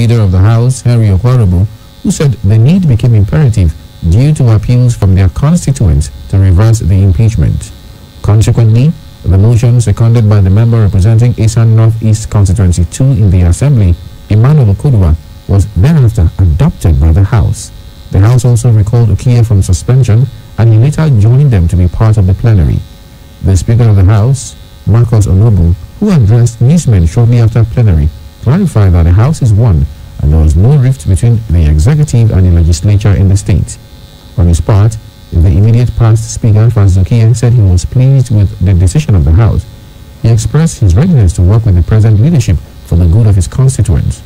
Leader of the House, Henry Okwarubu, who said the need became imperative due to appeals from their constituents to reverse the impeachment. Consequently, the motion seconded by the member representing Esan Northeast Constituency 2 in the Assembly, Emmanuel Okudua, was thereafter adopted by the House. The House also recalled Ukie from suspension, and he later joined them to be part of the plenary. The Speaker of the House, Marcus Onobu, who addressed newsmen shortly after plenary, clarified that the House is one and there was no rift between the executive and the legislature in the state. On his part, the immediate past Speaker, Francis Ukie, said he was pleased with the decision of the House. He expressed his readiness to work with the present leadership for the good of his constituents.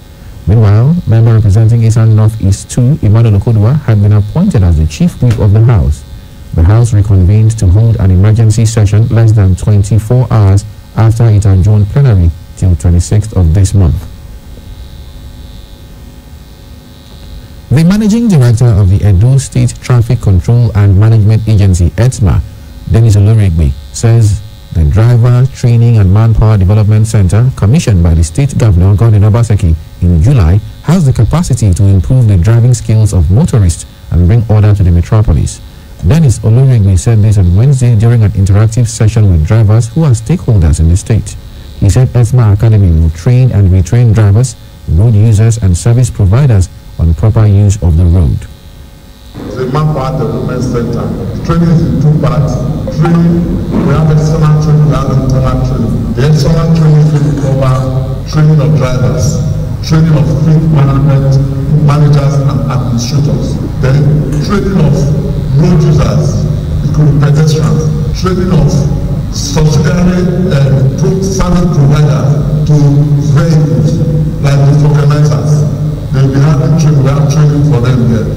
Meanwhile, member representing Esan Northeast 2, Emmanuel Okudua, had been appointed as the chief whip of the House. The House reconvened to hold an emergency session less than 24 hours after it adjourned plenary till 26th of this month. The Managing Director of the Edo State Traffic Control and Management Agency, ETSMA, Dennis Olorigbe, says the Driver Training and Manpower Development Center, commissioned by the State Governor, Godwin Obaseki, in July, has the capacity to improve the driving skills of motorists and bring order to the metropolis. Dennis Olorigbe said this on Wednesday during an interactive session with drivers who are stakeholders in the state. He said ETSMA Academy will train and retrain drivers, road users and service providers on proper use of the road. The Manpower Development Center, training is in two parts. Training, we have external training, we have internal training. The external training will cover training of drivers, training of fleet management, managers and administrators. Then training of road users, it could be pedestrians, training of subsidiary service providers to vehicles like the organizers. They'll be having training, we have training for them there.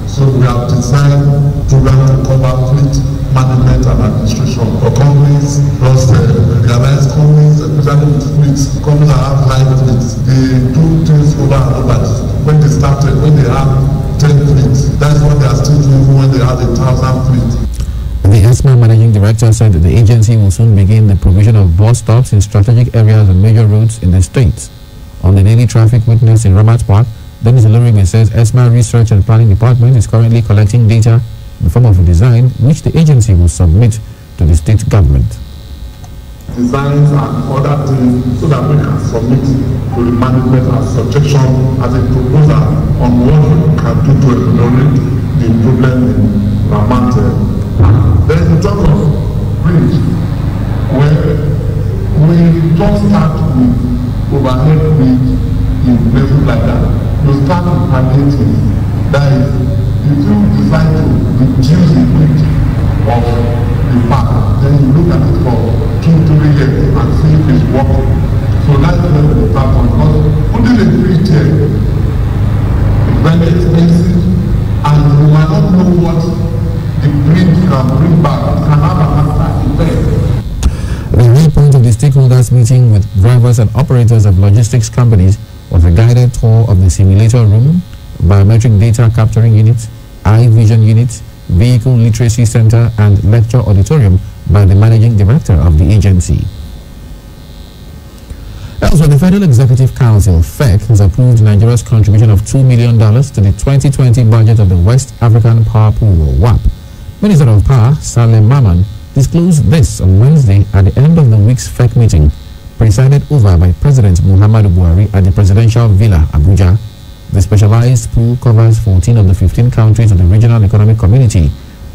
So we have designed programs to cover fleet management and administration for companies, plus realized companies, especially with fleets, companies that have high fleets. They do things over and over. When they started, when they have 10 fleets, that's what they are still doing when they have 1,000 fleets. The ETSMA Managing Director said that the agency will soon begin the provision of bus stops in strategic areas and major roads in the state. On the daily traffic witness in Ramat Park, Dennis Olorigbe says ETSMA Research and Planning Department is currently collecting data in the form of a design which the agency will submit to the state government. Designs and other things so that we can submit to the management as suggestion, as a proposal on what we can do to eliminate the problem in Ramat. Then in terms of bridge, where we just start with overhead bridge in places like that. You start with palliative. That is, if you decide to reduce the weight of the park, then you look at it for 2-3 years and see if it's working. So that's where we start on. Because putting a bridge here is very expensive, and we might not know what the bridge can bring back. It can have an after effect. The main point of the stakeholders meeting with drivers and operators of logistics companies was a guided tour of the simulator room, biometric data capturing unit, eye vision unit, vehicle literacy center and lecture auditorium by the Managing Director of the agency. Also, the Federal Executive Council, FEC, has approved Nigeria's contribution of $2 million to the 2020 budget of the West African Power Pool, or WAP. Minister of Power, Salem Maman, disclosed this on Wednesday at the end of the week's FEC meeting, presided over by President Muhammadu Buhari at the Presidential Villa, Abuja. The specialized pool covers 14 of the 15 countries of the Regional Economic Community: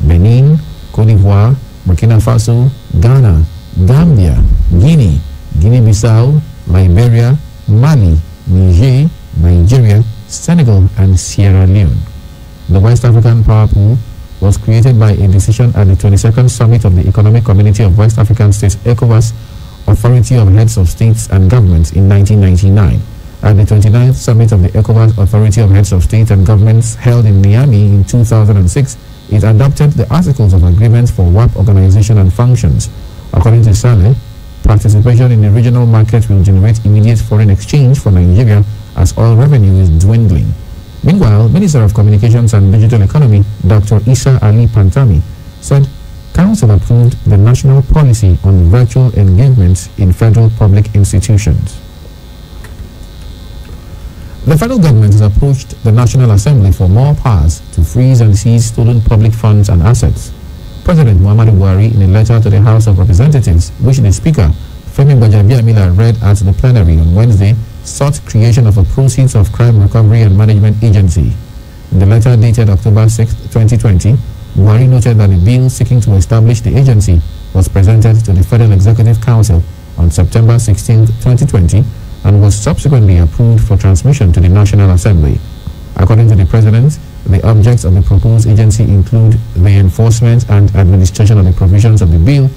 Benin, Cote d'Ivoire, Burkina Faso, Ghana, Gambia, Guinea, Guinea-Bissau, Liberia, Mali, Niger, Nigeria, Senegal, and Sierra Leone. The West African Power Pool was created by a decision at the 22nd Summit of the Economic Community of West African States, ECOWAS, Authority of Heads of States and Governments, in 1999. At the 29th Summit of the ECOWAS Authority of Heads of States and Governments held in Miami in 2006, it adopted the Articles of Agreement for WAP organization and functions. According to Saleh, participation in the regional market will generate immediate foreign exchange for Nigeria as oil revenue is dwindling. Meanwhile, Minister of Communications and Digital Economy, Dr. Isa Ali Pantami, said Council approved the national policy on virtual engagement in federal public institutions. The federal government has approached the National Assembly for more powers to freeze and seize stolen public funds and assets. President Muhammadu Buhari, in a letter to the House of Representatives, which the Speaker, Femi Gbajabiamila, read at the plenary on Wednesday, sought creation of a Proceeds of Crime Recovery and Management Agency. In the letter dated October 6, 2020, Buhari noted that a bill seeking to establish the agency was presented to the Federal Executive Council on September 16, 2020, and was subsequently approved for transmission to the National Assembly. According to the President, the objects of the proposed agency include the enforcement and administration of the provisions of the bill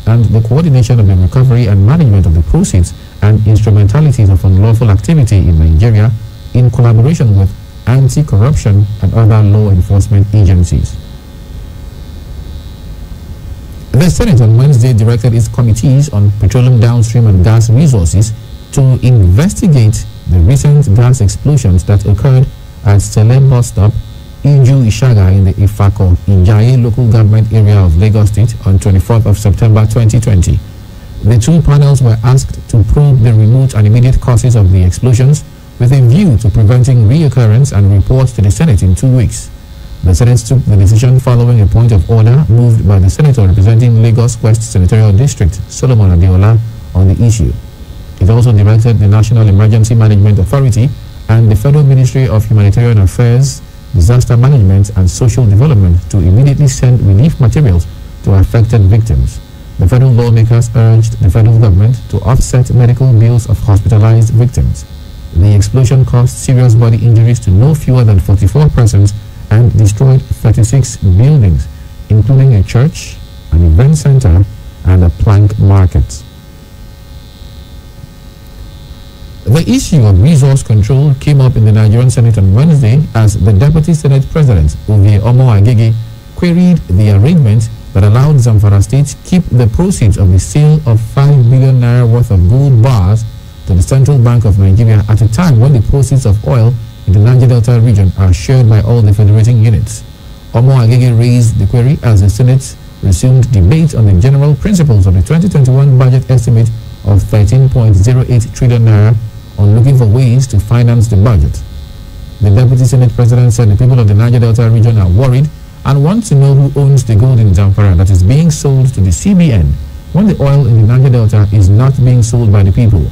and the coordination of the recovery and management of the proceeds and instrumentalities of unlawful activity in Nigeria in collaboration with anti-corruption and other law enforcement agencies. The Senate on Wednesday directed its committees on petroleum downstream and gas resources to investigate the recent gas explosions that occurred at Sele bus stop, Iju Ishaga, in the Ifako Ijaye local government area of Lagos State on 24th of September 2020. The two panels were asked to probe the remote and immediate causes of the explosions with a view to preventing reoccurrence and report to the Senate in 2 weeks. The Senate took the decision following a point of order moved by the Senator representing Lagos West Senatorial District, Solomon Adeola, on the issue. It also directed the National Emergency Management Authority and the Federal Ministry of Humanitarian Affairs, Disaster Management and Social Development to immediately send relief materials to affected victims. The federal lawmakers urged the federal government to offset medical bills of hospitalized victims. The explosion caused serious body injuries to no fewer than 44 persons and destroyed 36 buildings, including a church, an event center, and a plank market. The issue of resource control came up in the Nigerian Senate on Wednesday as the Deputy Senate President, Ovie Omo Agege, queried the arrangement that allowed Zamfara State keep the proceeds of the sale of 5 billion naira worth of gold bars to the Central Bank of Nigeria at a time when the proceeds of oil in the Niger Delta region are shared by all the federating units. Omo Agege raised the query as the Senate resumed debate on the general principles of the 2021 budget estimate of 13.08 trillion naira on looking for ways to finance the budget. The Deputy Senate President said the people of the Niger Delta region are worried and want to know who owns the gold in Zamfara that is being sold to the CBN when the oil in the Niger Delta is not being sold by the people.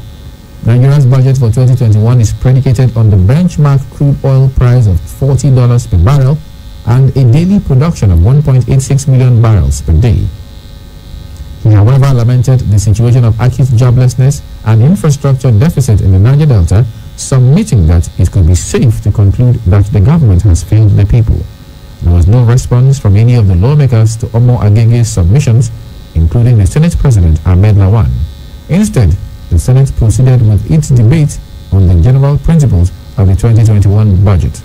Nigeria's budget for 2021 is predicated on the benchmark crude oil price of $40 per barrel and a daily production of 1.86 million barrels per day. He, however, lamented the situation of acute joblessness and infrastructure deficit in the Niger Delta, submitting that it could be safe to conclude that the government has failed the people. There was no response from any of the lawmakers to Omo Agege's submissions, including the Senate President Ahmed Lawan. Instead, the Senate proceeded with its debate on the general principles of the 2021 budget.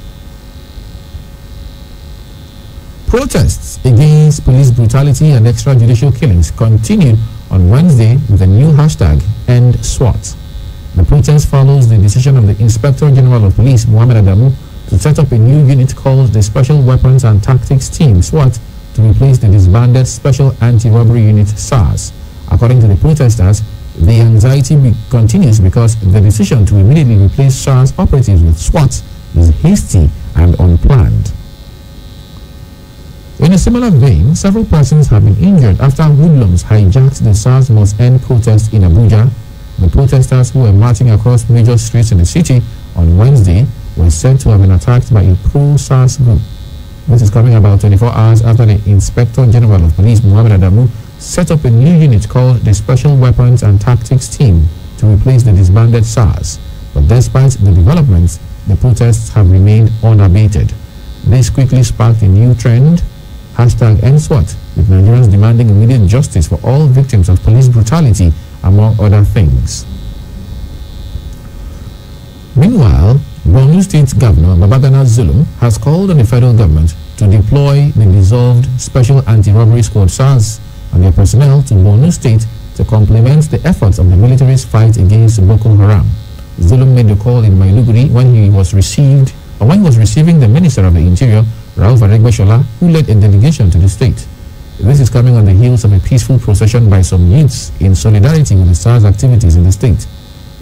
Protests against police brutality and extrajudicial killings continued on Wednesday with a new hashtag, #EndSWAT. The protest follows the decision of the Inspector General of Police, Mohammed Adamu, to set up a new unit called the Special Weapons and Tactics Team, SWAT, to replace the disbanded Special Anti-Robbery Unit, SARS. According to the protesters, the anxiety continues because the decision to immediately replace SARS operatives with SWAT is hasty and unplanned. In a similar vein, several persons have been injured after hoodlums hijacked the SARS Must End protest in Abuja. The protesters who were marching across major streets in the city on Wednesday were said to have been attacked by a pro-SARS group. This is coming about 24 hours after the Inspector General of Police, Mohammed Adamu, set up a new unit called the Special Weapons and Tactics Team to replace the disbanded SARS. But despite the developments, the protests have remained unabated. This quickly sparked a new trend, #EndSWAT, with Nigerians demanding immediate justice for all victims of police brutality, among other things. Meanwhile, Borno State Governor Babagana Zulum has called on the federal government to deploy the dissolved Special Anti-Robbery Squad SARS and their personnel to Borno State to complement the efforts of the military's fight against Boko Haram. Zulum made the call in Maiduguri when he was receiving the Minister of the Interior, Rauf Aregbesola, who led a delegation to the state. This is coming on the heels of a peaceful procession by some youths in solidarity with the SARS activities in the state.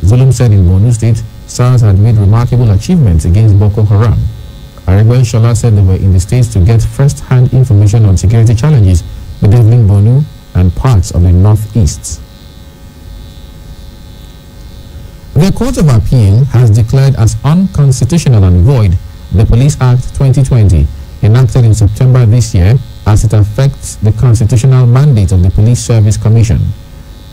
Zulum said in Borno State, SARS had made remarkable achievements against Boko Haram. Aregbesola said they were in the States to get first-hand information on security challenges bedeviling Borno and parts of the northeast. The Court of Appeal has declared as unconstitutional and void the Police Act 2020, enacted in September this year, as it affects the constitutional mandate of the Police Service Commission.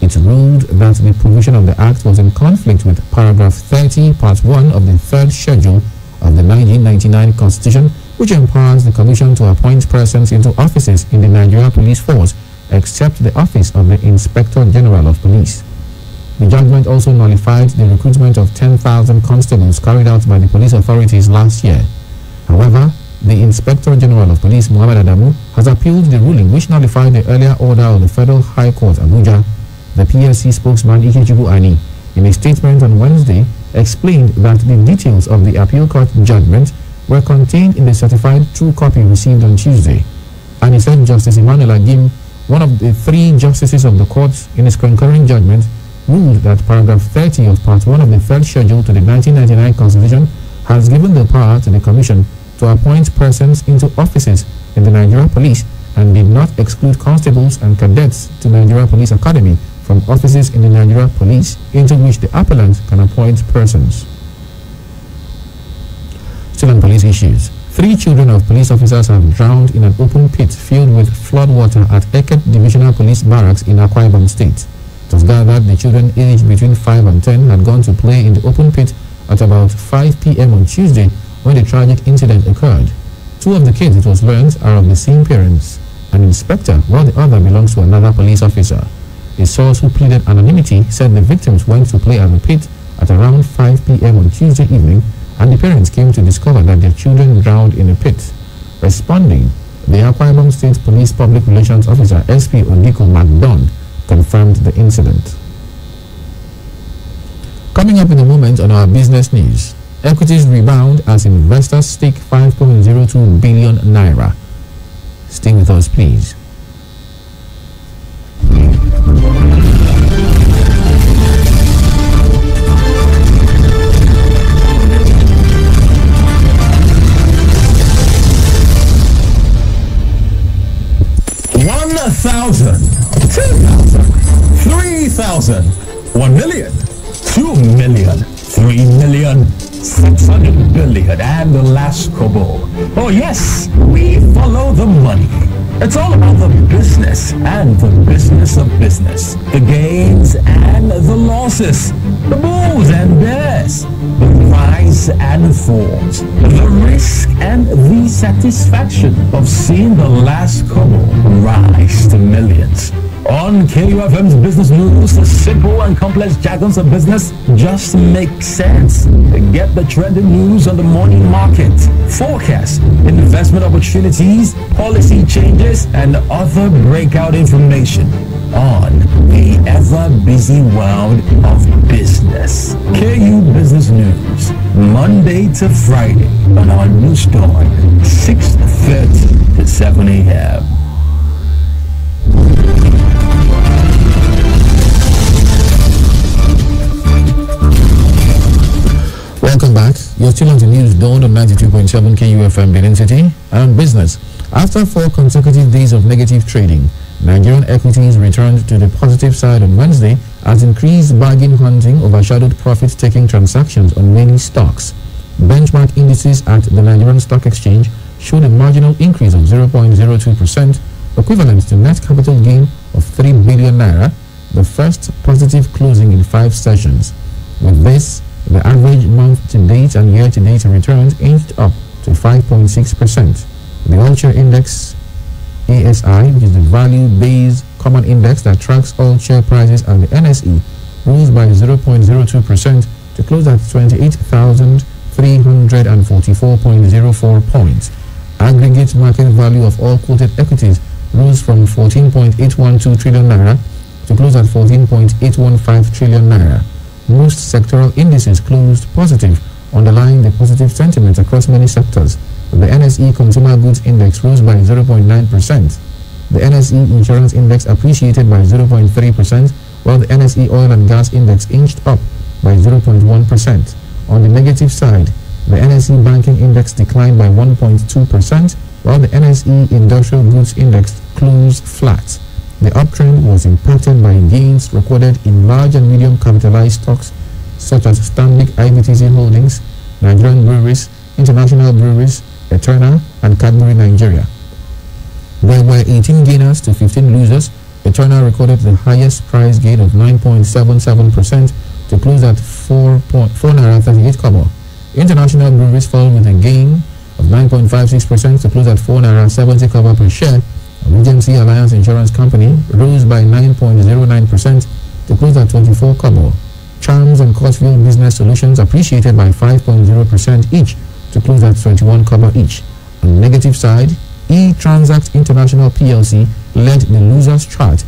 It ruled that the provision of the Act was in conflict with paragraph 30, part 1 of the third schedule of the 1999 Constitution, which empowers the Commission to appoint persons into offices in the Nigeria Police Force, except the office of the Inspector General of Police. The judgment also nullified the recruitment of 10,000 constables carried out by the police authorities last year. However, the Inspector General of Police, Mohammed Adamu, has appealed the ruling which nullified the earlier order of the Federal High Court, Abuja. The PSC spokesman, Ikechukwu Ani, in a statement on Wednesday, explained that the details of the appeal court judgment were contained in the certified true copy received on Tuesday. And he said Justice Emmanuel Agim, one of the 3 justices of the court, in his concurring judgment, ruled that paragraph 30 of part 1 of the third schedule to the 1999 Constitution has given the power to the Commission to appoint persons into offices in the Nigeria Police and did not exclude constables and cadets to Nigeria Police Academy from offices in the Nigeria Police into which the appellant can appoint persons. Still on police issues, 3 children of police officers have drowned in an open pit filled with flood water at Eket Divisional Police Barracks in Akwa Ibom State. It was gathered the children aged between 5 and 10 had gone to play in the open pit at about 5 p.m. on Tuesday when the tragic incident occurred. 2 of the kids, it was learned, are of the same parents, an inspector, while the other belongs to another police officer. A source who pleaded anonymity said the victims went to play at the pit at around 5 p.m. on Tuesday evening, and the parents came to discover that their children drowned in the pit. Responding, the Akwa Ibom State Police Public Relations Officer, SP Odiko McDonald, confirmed the incident. Coming up in a moment on our business news, equities rebound as investors stake 5.02 billion naira. Stay with us, please. $1,000, $10,000, $3,000, $1 million, $2 million, $3 million, $600 billion, and the last kobo. Oh yes, we follow the money. It's all about the business and the business of business, the gains and the losses, the bulls and bears, the rise and falls, the risk and the satisfaction of seeing the last kobo rise to millions. On KUFM's Business News, the simple and complex jargons of business just make sense. Get the trending news on the morning market, forecast, investment opportunities, policy changes, and other breakout information on the ever-busy world of business. KU Business News, Monday to Friday on our news dawn, 6:30 to 7 a.m. Welcome back. You're still on the news dawn on 92.7 KUFM Benin City and business. After 4 consecutive days of negative trading, Nigerian equities returned to the positive side on Wednesday as increased bargain hunting overshadowed profit-taking transactions on many stocks. Benchmark indices at the Nigerian Stock Exchange showed a marginal increase of 0.02%, equivalent to net capital gain of 3 billion naira, the first positive closing in 5 sessions. With this, the average month-to-date and year-to-date returns inched up to 5.6%. The All-Share Index, ASI, which is the value-based common index that tracks all share prices, and the NSE rose by 0.02% to close at 28,344.04 points. Aggregate market value of all quoted equities rose from 14.812 trillion naira to close at 14.815 trillion naira. Most sectoral indices closed positive, underlying the positive sentiment across many sectors. The NSE Consumer Goods Index rose by 0.9%. The NSE Insurance Index appreciated by 0.3%, while the NSE Oil and Gas Index inched up by 0.1%. On the negative side, the NSE Banking Index declined by 1.2%, while the NSE Industrial Goods Index closed flat. The uptrend was impacted by gains recorded in large and medium capitalized stocks such as Stanbic IBTC Holdings, Nigerian Breweries, International Breweries, Eterna, and Cadbury Nigeria. There were 18 gainers to 15 losers. Eterna recorded the highest price gain of 9.77% to close at 4.38 kobo. International Breweries fell with a gain of 9.56% to close at 4.70 kobo per share. Regency Alliance Insurance Company rose by 9.09% to close at 24 kobo. Charms and Courtfield Business Solutions appreciated by 5.0% each to close at 21 kobo each. On the negative side, eTransact International PLC led the losers chart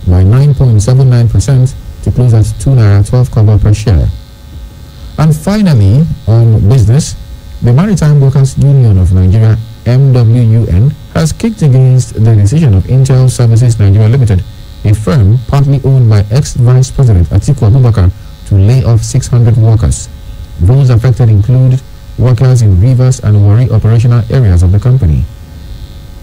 by 9.79% to close at 2.12 kobo per share. And finally, on business, the Maritime Workers Union of Nigeria, MWUN, has kicked against the decision of Intel Services Nigeria Limited, a firm partly owned by ex-Vice President Atiku Abubakar, to lay off 600 workers. Those affected include workers in Rivers and Warri operational areas of the company.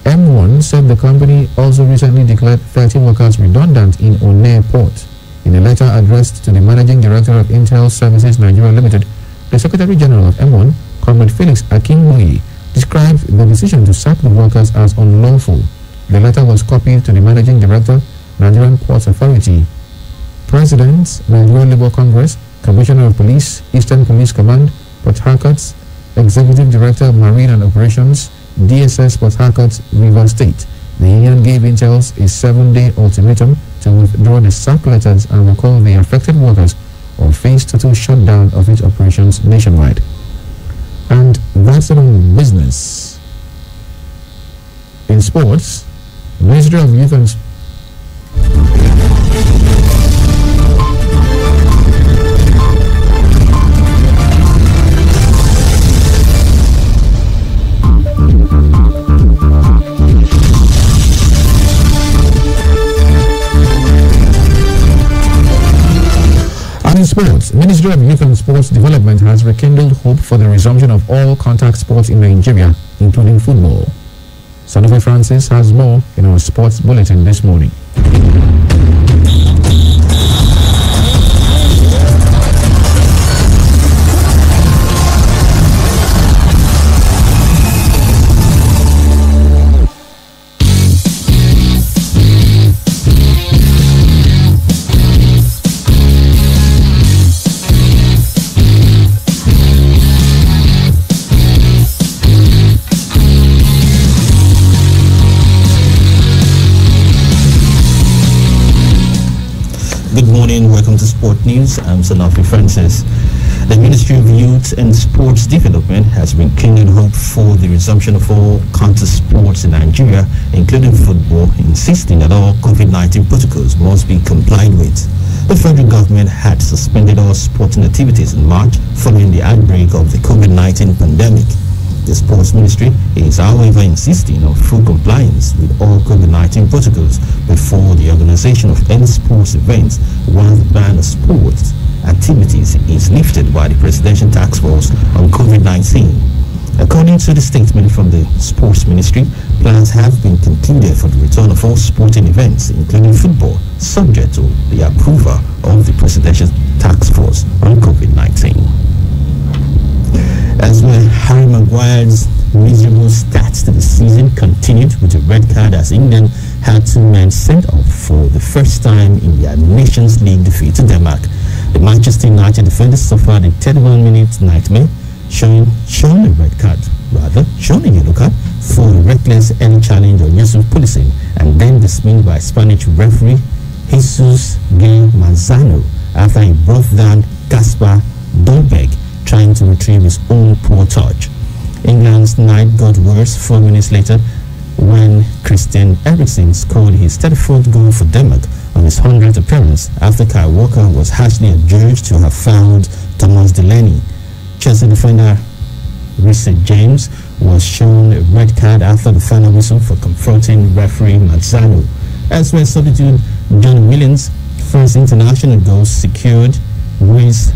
M1 said the company also recently declared 30 workers redundant in Onne Port. In a letter addressed to the Managing Director of Intel Services Nigeria Limited, the Secretary General of M1, Comrade Felix Akinmoyi, described the decision to sack the workers as unlawful. The letter was copied to the Managing Director, Nigerian Ports Authority, President, Nigerian Labour Congress, Commissioner of Police, Eastern Police Command, Port Harcourt, Executive Director of Marine and Operations, DSS Port Harcourt, Rivers State. The union gave Intel a 7-day ultimatum to withdraw the sack letters and recall the affected workers or face total shutdown of its operations nationwide. And that's it on business. In sports, the Ministry of Youth and Sports, Ministry of Youth and Sports Development has rekindled hope for the resumption of all contact sports in Nigeria, including football. Sanofi Francis has more in our sports bulletin this morning. Good morning, welcome to Sport News. I'm Sanofi Francis. The Ministry of Youth and Sports Development has rekindled hope for the resumption of all contact sports in Nigeria, including football, insisting that all COVID-19 protocols must be complied with. The federal government had suspended all sporting activities in March following the outbreak of the COVID-19 pandemic. The Sports Ministry is, however, insisting on full compliance with all COVID-19 protocols before the organization of any sports events once the ban of sports activities is lifted by the Presidential Task Force on COVID-19. According to the statement from the Sports Ministry, plans have been concluded for the return of all sporting events, including football, subject to the approval of the Presidential Task Force on COVID-19. As well, Harry Maguire's miserable start to the season continued with a red card as England had 2 men sent off for the first time in their Nations League defeat to Denmark. The Manchester United defenders suffered a 31-minute nightmare, showing a red card, showing a yellow card for a reckless early challenge on Yusuf Pulisic, and then dismissed by Spanish referee Jesus Gil Manzano after he brought down Kasper Dolberg trying to retrieve his own poor touch. England's night got worse 4 minutes later when Christian Eriksen scored his 34th goal for Denmark on his 100th appearance after Kyle Walker was harshly adjudged to have fouled Thomas Delaney. Chelsea defender Reece James was shown a red card after the final whistle for confronting referee Manzano. Elsewhere, substitute John Williams' first international goal secured Reece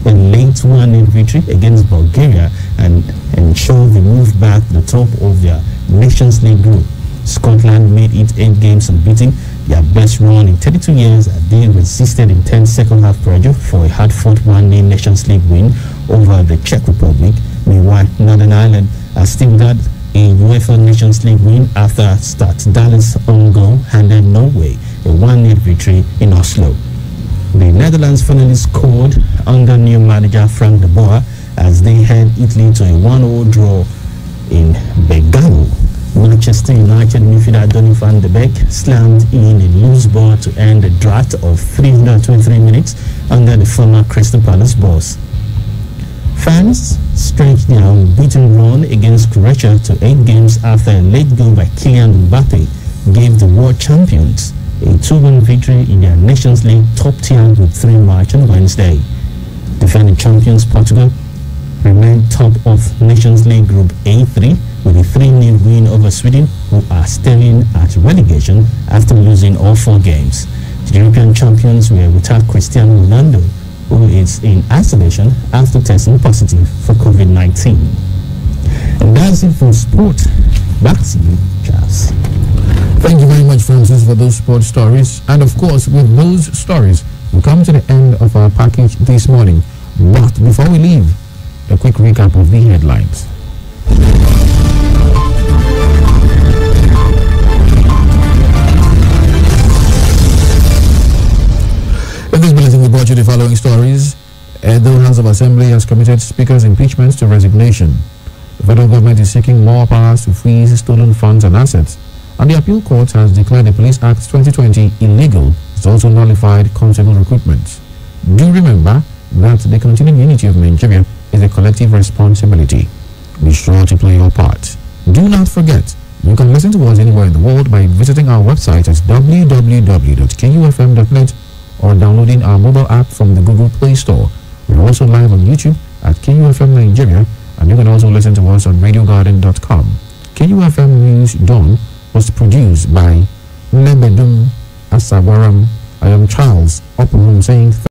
a late 1-0 victory against Bulgaria and ensure they move back to the top of their Nations League group. Scotland made it 8 games unbeaten, their best run in 32 years, as they resisted intense second-half pressure for a hard-fought 1-0 Nations League win over the Czech Republic. Meanwhile, Northern Ireland are still without a UEFA Nations League win after Start Dallas own goal handed Norway a 1-0 victory in Oslo. The Netherlands finally scored under new manager Frank de Boer as they held Italy to a 1-0 draw in Bergamo. Manchester United midfielder Donny van de Beek slammed in a loose ball to end a drought of 323 minutes under the former Crystal Palace boss. Fans stretched their unbeaten run against Croatia to 8 games after a late goal by Kylian Mbappe gave the world champions a 2-1 victory in their Nations League top tier with 3 match on Wednesday. Defending champions Portugal remained top of Nations League Group A3 with a 3-0 win over Sweden, who are staring at relegation after losing all 4 games. The European champions were without Cristiano Ronaldo, who is in isolation after testing positive for COVID-19. And that's it for sport. Back to you, Charles. Thank you very much, Francis, for those sports stories. And of course, with those stories, we come to the end of our package this morning. But before we leave, a quick recap of the headlines. In this bulletin, we brought you the following stories. Edo House of Assembly has committed Speaker's impeachment to resignation. The federal government is seeking more powers to freeze stolen funds and assets. And the appeal court has declared the Police Act 2020 illegal. It's also nullified constable recruitment. Do remember that the continued unity of Nigeria is a collective responsibility. Be sure to play your part. Do not forget, you can listen to us anywhere in the world by visiting our website at www.kufm.net or downloading our mobile app from the Google Play Store. We're also live on YouTube at KUFM Nigeria, and you can also listen to us on radiogarden.com. KUFM News Dawn was produced by Nebedum Asawaram. I am Charles Oporum saying